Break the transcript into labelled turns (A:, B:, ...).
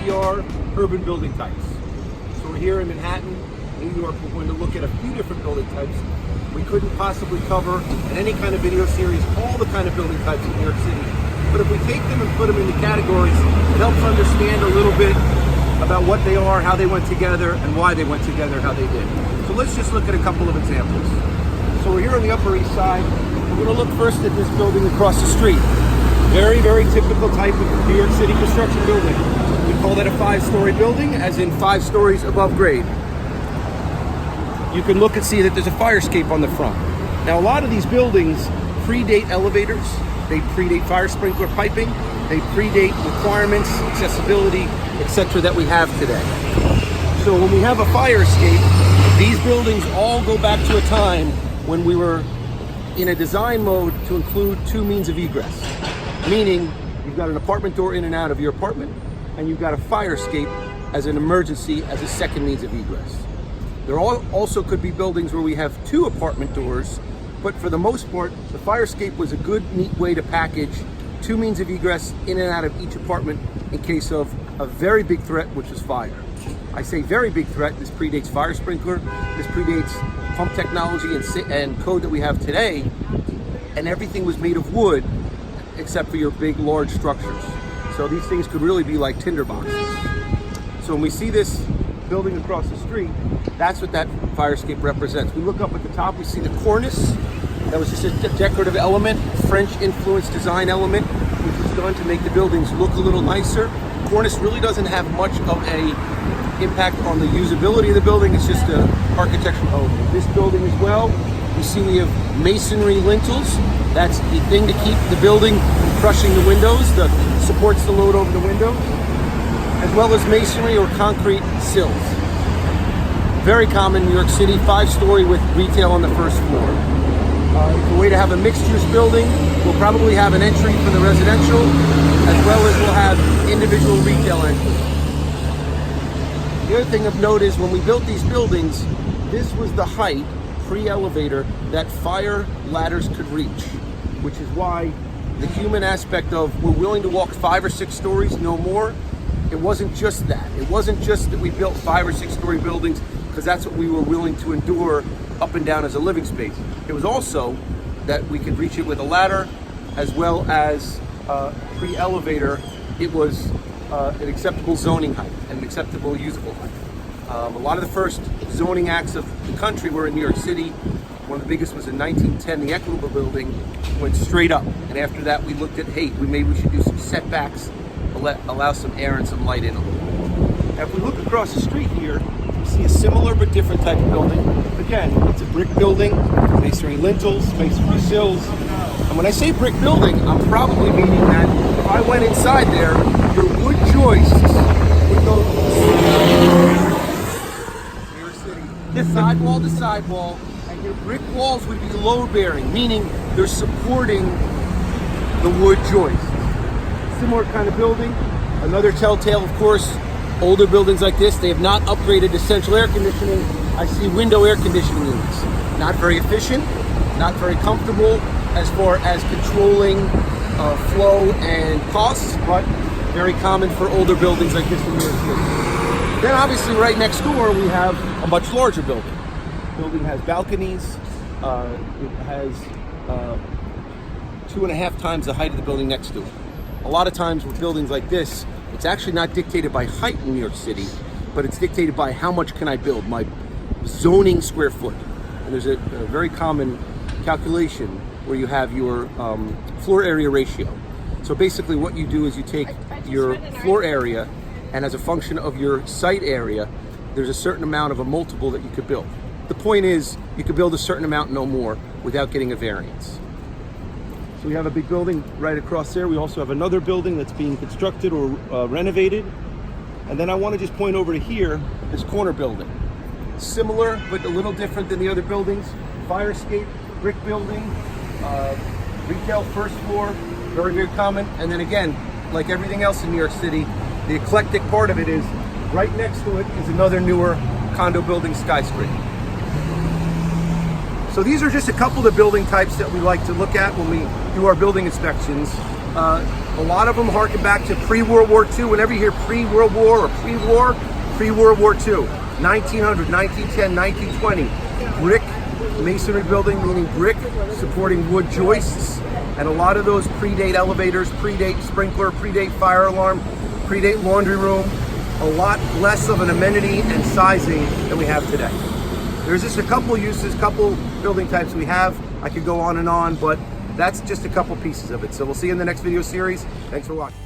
A: PCR urban building types. So we're here in Manhattan, New York. We're going to look at a few different building types. We couldn't possibly cover in any kind of video series all the kind of building types in New York City. But if we take them and put them into categories, it helps understand a little bit about what they are, how they went together, and why they went together, how they did. So let's just look at a couple of examples. So we're here on the Upper East Side. We're going to look first at this building across the street. Very, very typical type of New York City construction building. We call that a 5-story building, as in 5 stories above grade. You can look and see that there's a fire escape on the front. Now, a lot of these buildings predate elevators, they predate fire sprinkler piping, they predate requirements, accessibility, etc. that we have today. So when we have a fire escape, these buildings all go back to a time when we were in a design mode to include 2 means of egress. Meaning, you've got an apartment door in and out of your apartment, and you've got a fire escape as an emergency, as a second means of egress. There also could be buildings where we have 2 apartment doors, but for the most part, the fire escape was a good, neat way to package 2 means of egress in and out of each apartment in case of a very big threat, which is fire. I say very big threat, this predates fire sprinkler, this predates pump technology and code that we have today, and everything was made of wood except for your big, large structures. So these things could really be like tinder boxes. So when we see this building across the street, that's what that fire escape represents. We look up at the top, we see the cornice. That was just a decorative element, French-influenced design element, which was done to make the buildings look a little nicer. Cornice really doesn't have much of a impact on the usability of the building. It's just an architectural element. This building as well, you see we have masonry lintels. That's the thing to keep the building from crushing the windows, that supports the load over the windows, as well as masonry or concrete sills. Very common in New York City, 5-story with retail on the first floor. It's a way to have a mixed-use building. We'll probably have an entry for the residential, as well as we'll have individual retail entries. The other thing of note is when we built these buildings, this was the height, pre-elevator, that fire ladders could reach, which is why the human aspect of we're willing to walk 5 or 6 stories, no more. It wasn't just that. It wasn't just that we built 5 or 6 story buildings because that's what we were willing to endure up and down as a living space. It was also that we could reach it with a ladder, as well as pre-elevator. It was an acceptable zoning height, an acceptable usable height. A lot of the first zoning acts of the country were in New York City. One of the biggest was in 1910, the Equitable Building went straight up. And after that, we looked at, hey, maybe we should do some setbacks, allow some air and some light in a little bit. Now, if we look across the street here, we see a similar but different type of building. Again, it's a brick building, masonry lintels, masonry sills. And when I say brick building, I'm probably meaning that if I went inside there, your wood joists would go New York City, sidewall to sidewall, and your brick walls would be load-bearing, meaning they're supporting the wood joists. Similar kind of building. Another telltale, of course, older buildings like this, they have not upgraded to central air conditioning. I see window air conditioning units. Not very efficient, not very comfortable as far as controlling flow and costs, but very common for older buildings like this in New York City. Then obviously right next door we have a much larger building. The building has balconies. It has 2.5 times the height of the building next to it. A lot of times with buildings like this, it's actually not dictated by height in New York City, but it's dictated by how much can I build, my zoning square foot. And there's a very common calculation where you have your floor area ratio. So basically what you do is you take your floor area, and as a function of your site area, there's a certain amount of a multiple that you could build. The point is, you could build a certain amount, no more, without getting a variance. So we have a big building right across there. We also have another building that's being constructed or renovated. And then I want to just point over to here, this corner building. Similar, but a little different than the other buildings. Fire escape, brick building, retail first floor, very, very common. And then again, like everything else in New York City, the eclectic part of it is right next to it is another newer condo building skyscraper. So these are just a couple of the building types that we like to look at when we do our building inspections. A lot of them harken back to pre-World War II. Whenever you hear pre-World War or pre-war, pre-World War II, 1900, 1910, 1920, brick masonry building, meaning brick supporting wood joists, and a lot of those predate elevators, predate sprinkler, predate fire alarm, predate laundry room. A lot less of an amenity and sizing than we have today. There's just a couple uses, couple building types we have. I could go on and on, but that's just a couple pieces of it. So we'll see you in the next video series. Thanks for watching.